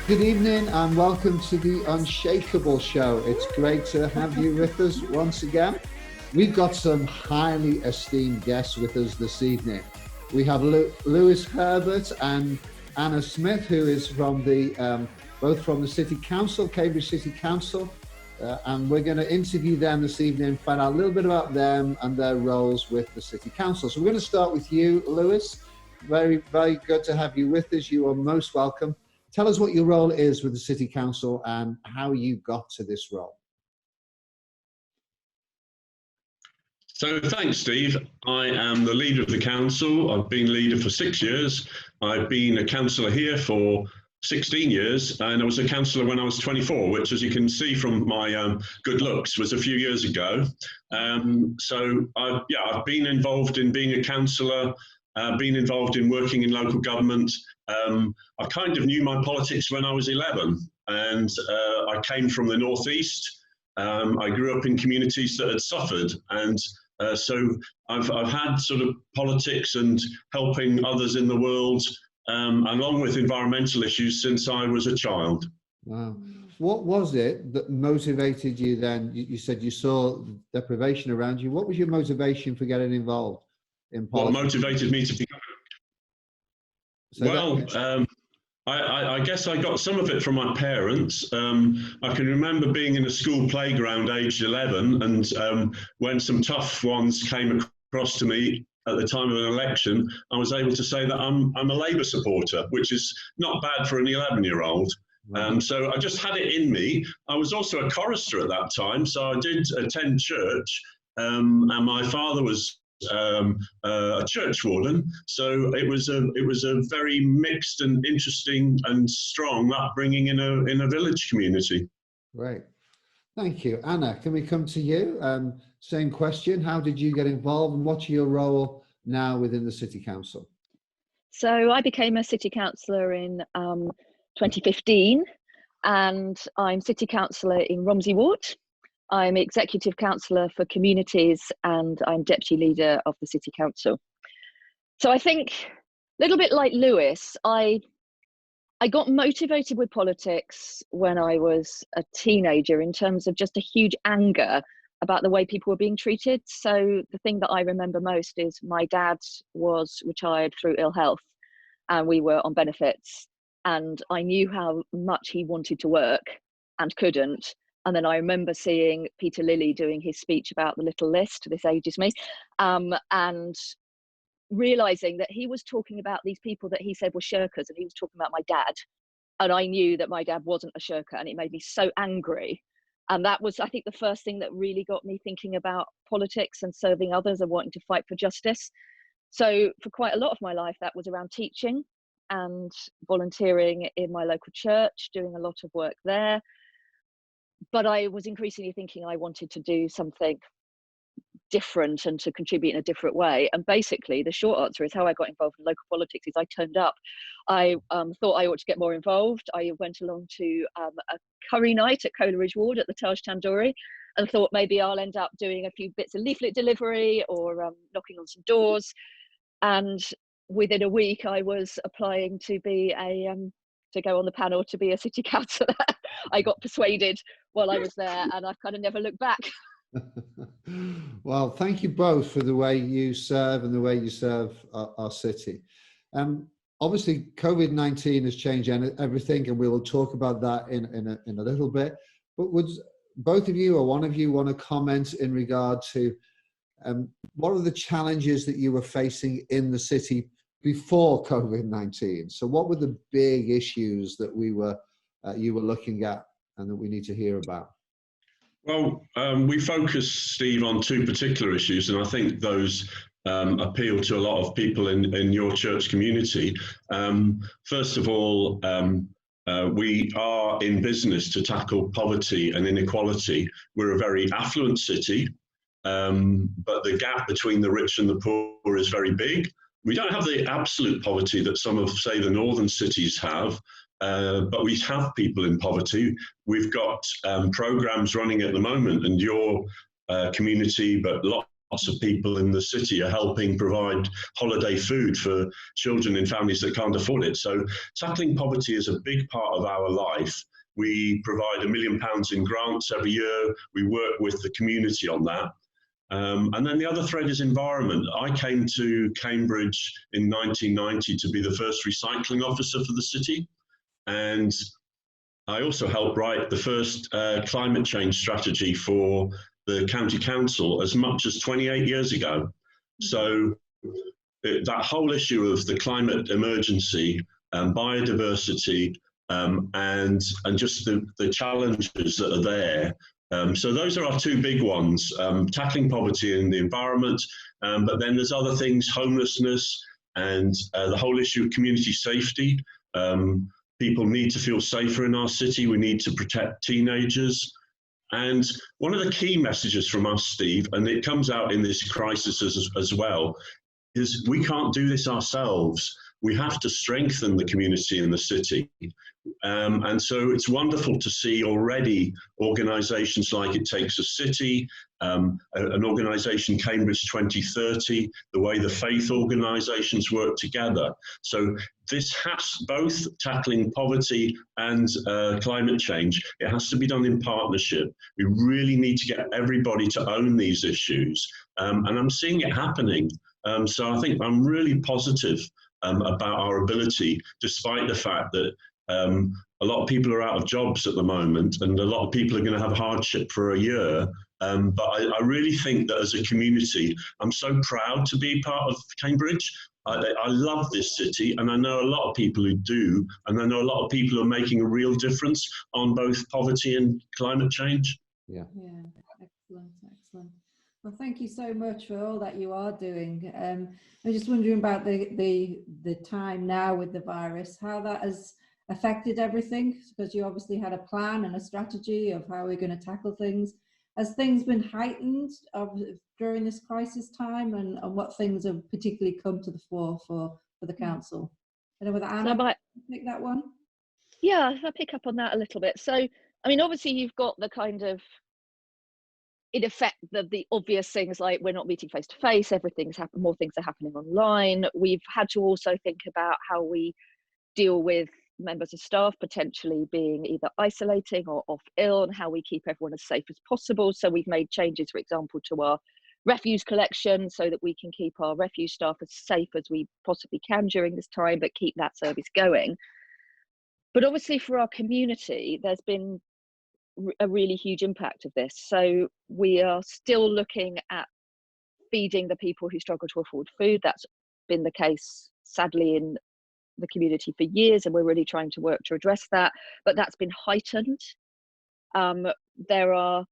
Good evening and welcome to the Unshakeable Show. It's great to have you with us once again. We've got some highly esteemed guests with us this evening. We have Lewis Herbert and Anna Smith, who is from both from the City Council, Cambridge City Council, and we're going to interview them this evening, find out a little bit about them and their roles with the City Council. So we're going to start with you, Lewis. Very, very good to have you with us. You are most welcome. Tell us what your role is with the City Council and how you got to this role. So thanks, Steve. I am the leader of the council. I've been leader for 6 years. I've been a councillor here for 16 years, and I was a councillor when I was 24, which, as you can see from my good looks, was a few years ago. So I've been involved in being a councillor, been involved in working in local government. I kind of knew my politics when I was 11, and I came from the northeast. I grew up in communities that had suffered, and so I've had sort of politics and helping others in the world, along with environmental issues, since I was a child. Wow. What was it that motivated you then? You said you saw deprivation around you. What was your motivation for getting involved in politics? What motivated me to become? I guess I got some of it from my parents. I can remember being in a school playground aged 11, and when some tough ones came across to me at the time of an election, I was able to say that I'm a Labour supporter, which is not bad for an 11-year-old. So I just had it in me. I was also a chorister at that time, so I did attend church, and my father was a church warden, so it was a very mixed and interesting and strong upbringing in a village community. Great, thank you. Anna, can we come to you? Same question. How did you get involved, and what's your role now within the City Council? So I became a City Councillor in 2015, and I'm City Councillor in Romsey Ward. I'm Executive Councillor for Communities, and I'm Deputy Leader of the City Council. So I think, a little bit like Lewis, I got motivated with politics when I was a teenager in terms of just a huge anger about the way people were being treated. So the thing that I remember most is my dad was retired through ill health, and we were on benefits, and I knew how much he wanted to work and couldn't. And then I remember seeing Peter Lilly doing his speech about the little list, this ages me, and realizing that he was talking about these people that he said were shirkers, and he was talking about my dad. And I knew that my dad wasn't a shirker, and it made me so angry. And that was, I think, the first thing that really got me thinking about politics and serving others and wanting to fight for justice. So for quite a lot of my life, that was around teaching and volunteering in my local church, doing a lot of work there. But I was increasingly thinking I wanted to do something different and to contribute in a different way. And basically, the short answer is how I got involved in local politics is I turned up. I thought I ought to get more involved. I went along to a curry night at Coleridge Ward at the Taj Tandoori, and thought maybe I'll end up doing a few bits of leaflet delivery or knocking on some doors. And within a week, I was applying to be to go on the panel to be a city councillor. I got persuaded while I was there, and I've kind of never looked back. Well, thank you both for the way you serve and the way you serve our city. Obviously, COVID-19 has changed everything, and we will talk about that in a little bit. But would both of you or one of you want to comment in regard to what are the challenges that you were facing in the city before COVID-19? So what were the big issues that you were looking at and that we need to hear about? Well, we focus, Steve, on two particular issues, and I think those appeal to a lot of people in your church community. First of all, we are in business to tackle poverty and inequality. We're a very affluent city, but the gap between the rich and the poor is very big. We don't have the absolute poverty that some of, say, the northern cities have, but we have people in poverty. We've got programs running at the moment, and your community, but lots lots of people in the city are helping provide holiday food for children in families that can't afford it. So tackling poverty is a big part of our life. We provide £1 million in grants every year. We work with the community on that. And then the other thread is environment. I came to Cambridge in 1990 to be the first recycling officer for the city. And I also helped write the first climate change strategy for the county council as much as 28 years ago. So that whole issue of the climate emergency, biodiversity, and just the challenges that are there. So those are our two big ones, tackling poverty and the environment, but then there's other things, homelessness and the whole issue of community safety. People need to feel safer in our city. We need to protect teenagers. And one of the key messages from us, Steve, and it comes out in this crisis as well, is we can't do this ourselves. We have to strengthen the community in the city. And so it's wonderful to see already organisations like It Takes a City, an organisation Cambridge 2030, the way the faith organisations work together. So this has both tackling poverty and climate change. It has to be done in partnership. We really need to get everybody to own these issues. And I'm seeing it happening. So I think I'm really positive about our ability, despite the fact that a lot of people are out of jobs at the moment and a lot of people are going to have hardship for a year. But I really think that as a community, I'm so proud to be part of Cambridge. I love this city, and I know a lot of people who do, and I know a lot of people who are making a real difference on both poverty and climate change. Yeah, excellent, excellent. Well, thank you so much for all that you are doing. I'm just wondering about the time now with the virus, how that has affected everything, because you obviously had a plan and a strategy of how we're going to tackle things. Has things been heightened during this crisis time, and what things have particularly come to the fore for the council? I don't know whether Anna might pick that one. Yeah, I'll pick up on that a little bit. So, I mean, obviously you've got the kind of, in effect, the obvious things like we're not meeting face to face, more things are happening online. We've had to also think about how we deal with members of staff potentially being either isolating or off ill, and how we keep everyone as safe as possible. So we've made changes, for example, to our refuse collection so that we can keep our refuse staff as safe as we possibly can during this time, but keep that service going. But obviously for our community, there's been a really huge impact of this. So we are still looking at feeding the people who struggle to afford food. That's been the case, sadly, in the community for years, and we're really trying to work to address that, but that's been heightened. There are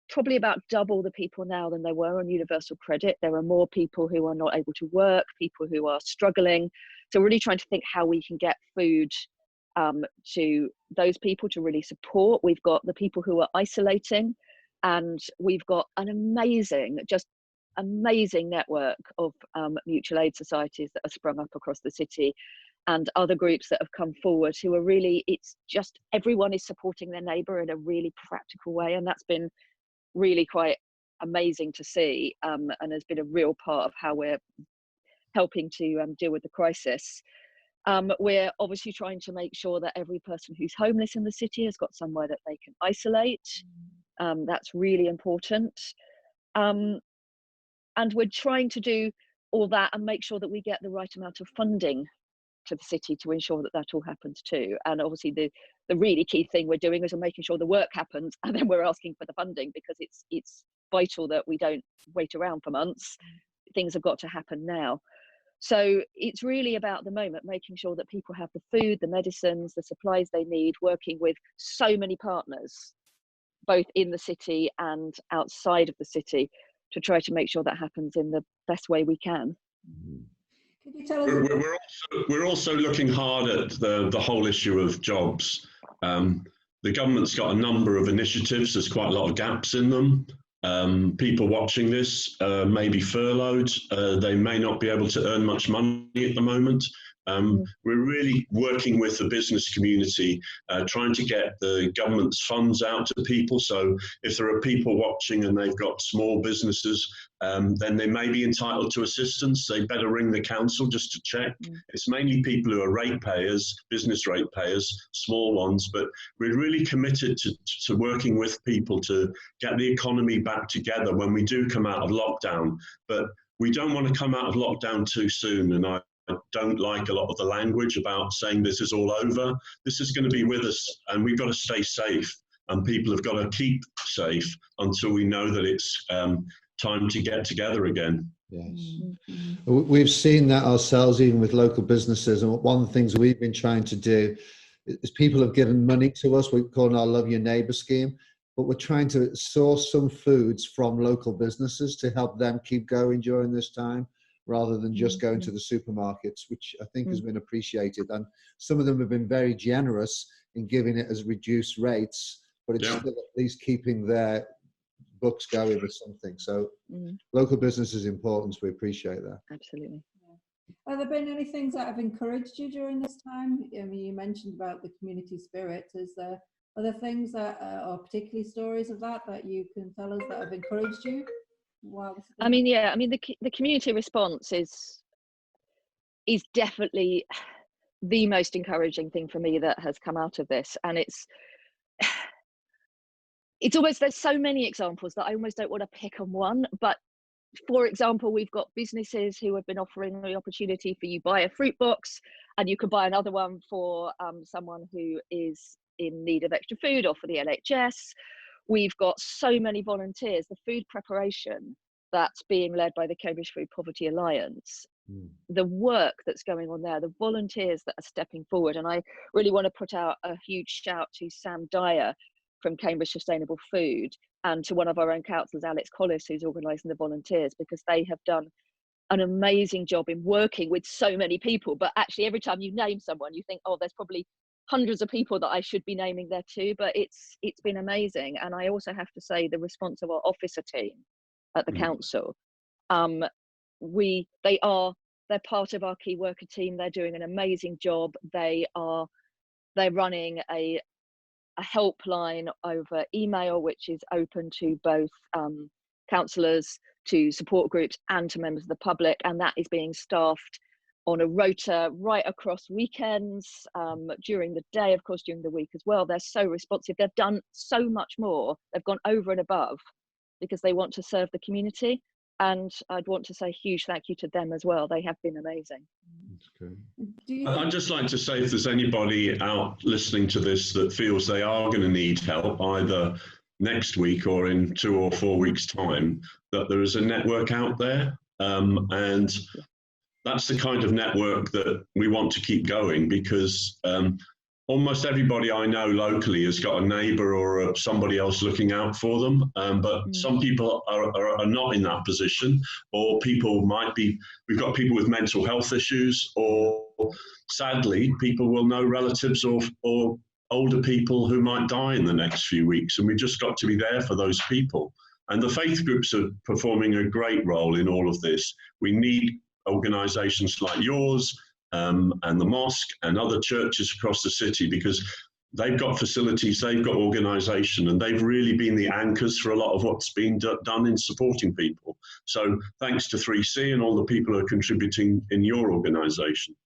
probably about double the people now than there were on universal credit. There are more people who are not able to work, people who are struggling. So we're really trying to think how we can get food to those people to really support. We've got the people who are isolating, and we've got an amazing network of mutual aid societies that are sprung up across the city, and other groups that have come forward who are really, it's just everyone is supporting their neighbour in a really practical way, and that's been really quite amazing to see, and has been a real part of how we're helping to deal with the crisis. We're obviously trying to make sure that every person who's homeless in the city has got somewhere that they can isolate. That's really important. And we're trying to do all that and make sure that we get the right amount of funding to the city to ensure that that all happens too. And obviously the really key thing we're doing is we're making sure the work happens, and then we're asking for the funding, because it's vital that we don't wait around for months. Things have got to happen now. So it's really about the moment, making sure that people have the food, the medicines, the supplies they need, working with so many partners, both in the city and outside of the city, to try to make sure that happens in the best way we can. Could you tell us? We're also looking hard at the whole issue of jobs. The government's got a number of initiatives. There's quite a lot of gaps in them. People watching this may be furloughed. They may not be able to earn much money at the moment. We're really working with the business community, trying to get the government's funds out to people. So if there are people watching and they've got small businesses, then they may be entitled to assistance. They better ring the council just to check. It's mainly people who are ratepayers, business ratepayers, small ones, but we're really committed to working with people to get the economy back together when we do come out of lockdown. But we don't want to come out of lockdown too soon, and I don't like a lot of the language about saying this is all over. This is going to be with us, and we've got to stay safe, and people have got to keep safe until we know that it's time to get together again. Yes. We've seen that ourselves, even with local businesses, and one of the things we've been trying to do is people have given money to us. We call it our Love Your Neighbour scheme, but we're trying to source some foods from local businesses to help them keep going during this time, rather than just going to the supermarkets, which I think has been appreciated. And some of them have been very generous in giving it as reduced rates, but it's still at least keeping their books going or something. So local business is important. We appreciate that. Absolutely. Have there been any things that have encouraged you during this time? I mean, you mentioned about the community spirit. Are there things that, or particularly stories of that you can tell us that have encouraged you? I mean, yeah, I mean, the community response is definitely the most encouraging thing for me that has come out of this. And it's almost, there's so many examples that I almost don't want to pick on one. But for example, we've got businesses who have been offering the opportunity for you buy a fruit box and you can buy another one for someone who is in need of extra food, or for the NHS. We've got so many volunteers. The food preparation that's being led by the Cambridge Food Poverty Alliance, the work that's going on there, the volunteers that are stepping forward. And I really want to put out a huge shout to Sam Dyer from Cambridge Sustainable Food, and to one of our own councillors, Alex Collis, who's organising the volunteers, because they have done an amazing job in working with so many people. But actually, every time you name someone, you think, oh, there's probably hundreds of people that I should be naming there too. But it's been amazing. And I also have to say the response of our officer team at the council. They're part of our key worker team. They're doing an amazing job. They're running a helpline over email, which is open to both councillors, to support groups, and to members of the public, and that is being staffed on a rota right across weekends, during the day, of course, during the week as well. They're so responsive. They've done so much more. They've gone over and above because they want to serve the community, and I'd want to say a huge thank you to them as well. They have been amazing. That's great. I'd just like to say, if there's anybody out listening to this that feels they are going to need help, either next week or in 2 or 4 weeks' time, that there is a network out there. And that's the kind of network that we want to keep going, because almost everybody I know locally has got a neighbour or somebody else looking out for them. But some people are not in that position, or people might be, we've got people with mental health issues, or sadly, people will know relatives or older people who might die in the next few weeks. And we've just got to be there for those people. And the faith groups are performing a great role in all of this. We need organisations like yours, and the mosque and other churches across the city, because they've got facilities, they've got organisation, and they've really been the anchors for a lot of what's been done in supporting people. So thanks to 3C and all the people who are contributing in your organisation.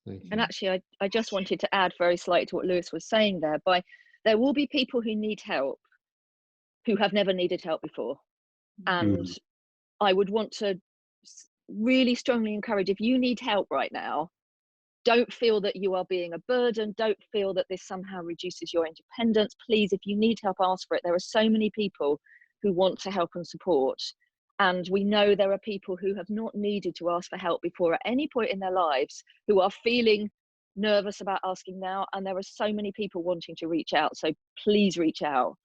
And actually, I just wanted to add very slightly to what Lewis was saying there. There will be people who need help who have never needed help before. And I would want to really strongly encourage, if you need help right now, don't feel that you are being a burden. Don't feel that this somehow reduces your independence. Please, if you need help, ask for it. There are so many people who want to help and support. And we know there are people who have not needed to ask for help before at any point in their lives, who are feeling nervous about asking now. And there are so many people wanting to reach out. So please reach out.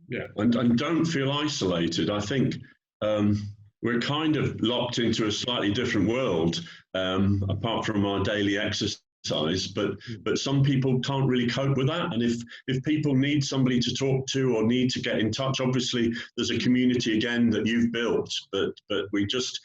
Yeah, and don't feel isolated. I think we're kind of locked into a slightly different world, apart from our daily exercise, but some people can't really cope with that. And if people need somebody to talk to or need to get in touch, obviously there's a community again that you've built, but we just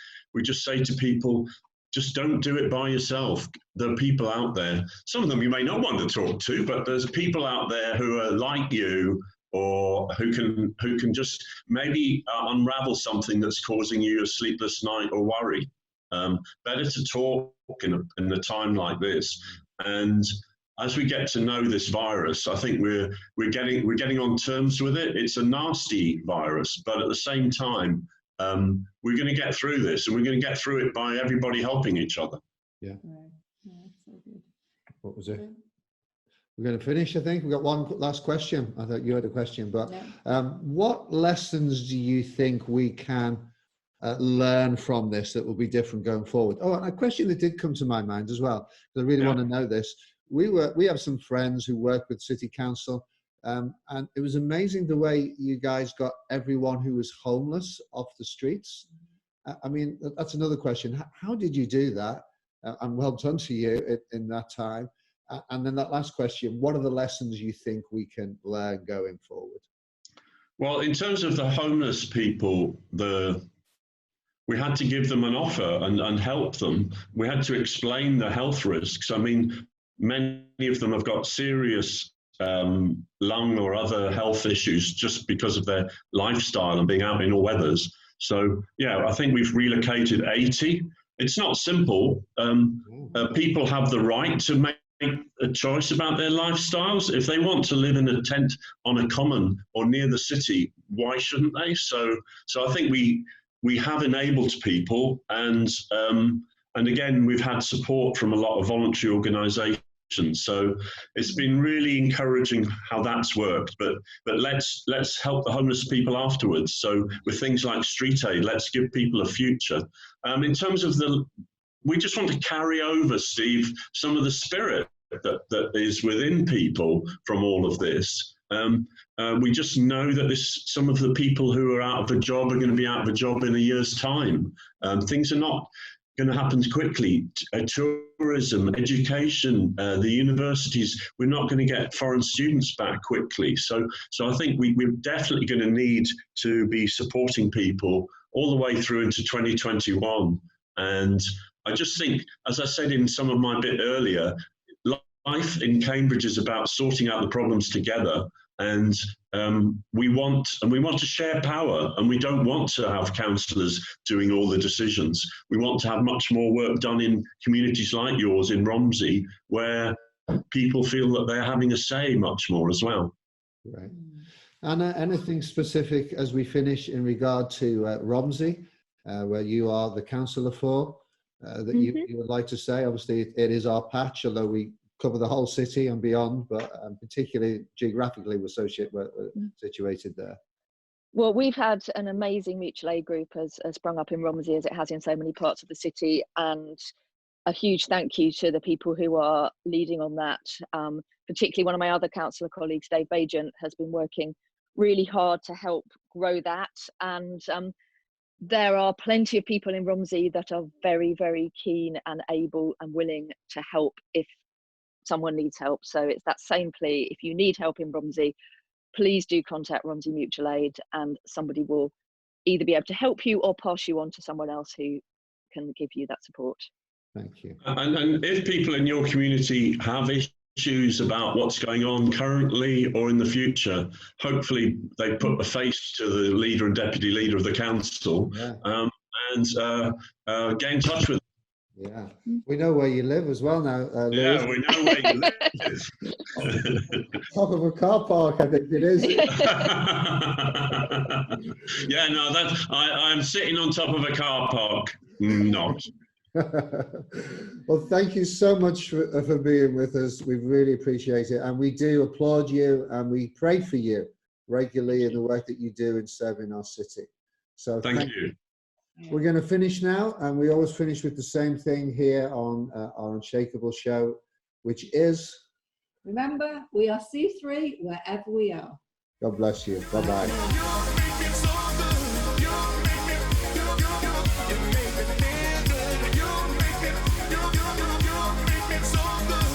say to people, just don't do it by yourself. There are people out there, some of them you may not want to talk to, but there's people out there who are like you, or who can just maybe unravel something that's causing you a sleepless night or worry. Better to talk in a time like this. And as we get to know this virus, I think we're getting on terms with it. It's a nasty virus, but at the same time, we're going to get through this, and we're going to get through it by everybody helping each other. Yeah. Right. Yeah, that's so good. What was it? We're going to finish, I think. We've got one last question. I thought you had a question, but what lessons do you think we can learn from this that will be different going forward? Oh, and a question that did come to my mind as well, because I really want to know this. We have some friends who work with City Council, and it was amazing the way you guys got everyone who was homeless off the streets. I mean, that's another question. How did you do that? And well done to you in that time. And then that last question, what are the lessons you think we can learn going forward? Well, in terms of the homeless people, we had to give them an offer and help them. We had to explain the health risks. I mean, many of them have got serious lung or other health issues just because of their lifestyle and being out in all weathers. So, yeah, I think we've relocated 80. It's not simple. People have the right to make a choice about their lifestyles. If they want to live in a tent on a common or near the city, why shouldn't they? So I think we have enabled people, and again, we've had support from a lot of voluntary organisations. So it's been really encouraging how that's worked. But let's help the homeless people afterwards. So with things like street aid, let's give people a future. In terms of we just want to carry over, Steve, some of the spirit that is within people from all of this. We just know that some of the people who are out of a job are going to be out of a job in a year's time. Things are not going to happen quickly. Tourism, education, the universities, we're not going to get foreign students back quickly. So I think we're definitely going to need to be supporting people all the way through into 2021. And I just think, as I said in some of my bit earlier, life in Cambridge is about sorting out the problems together. And we want to share power, and we don't want to have councillors doing all the decisions. We want to have much more work done in communities like yours in Romsey, where people feel that they're having a say much more as well. Right. Anna, anything specific as we finish in regard to Romsey, where you are the councillor for, that you would like to say? Obviously, it is our patch, although we cover the whole city and beyond, but particularly geographically we're situated there. Well, we've had an amazing mutual aid group has sprung up in Romsey, as it has in so many parts of the city, and a huge thank you to the people who are leading on that. Particularly one of my other councillor colleagues, Dave Bajent, has been working really hard to help grow that, and there are plenty of people in Romsey that are very, very keen and able and willing to help if someone needs help. So it's that same plea. If you need help in Romsey, please do contact Romsey Mutual Aid, and somebody will either be able to help you or pass you on to someone else who can give you that support. Thank you. And if people in your community have issues about what's going on currently or in the future, hopefully they put a face to the leader and deputy leader of the council, and get in touch with them. Yeah, we know where you live as well now. Yeah, we know where you live. Top of a car park, I think it is. Yeah, no, I'm sitting on top of a car park. Not. Well, thank you so much for being with us. We really appreciate it, and we do applaud you, and we pray for you regularly in the work that you do in serving our city. So thank you. We're going to finish now, and we always finish with the same thing here on our Unshakeable Show, which is... Remember, we are C3 wherever we are. God bless you. Bye-bye. So good.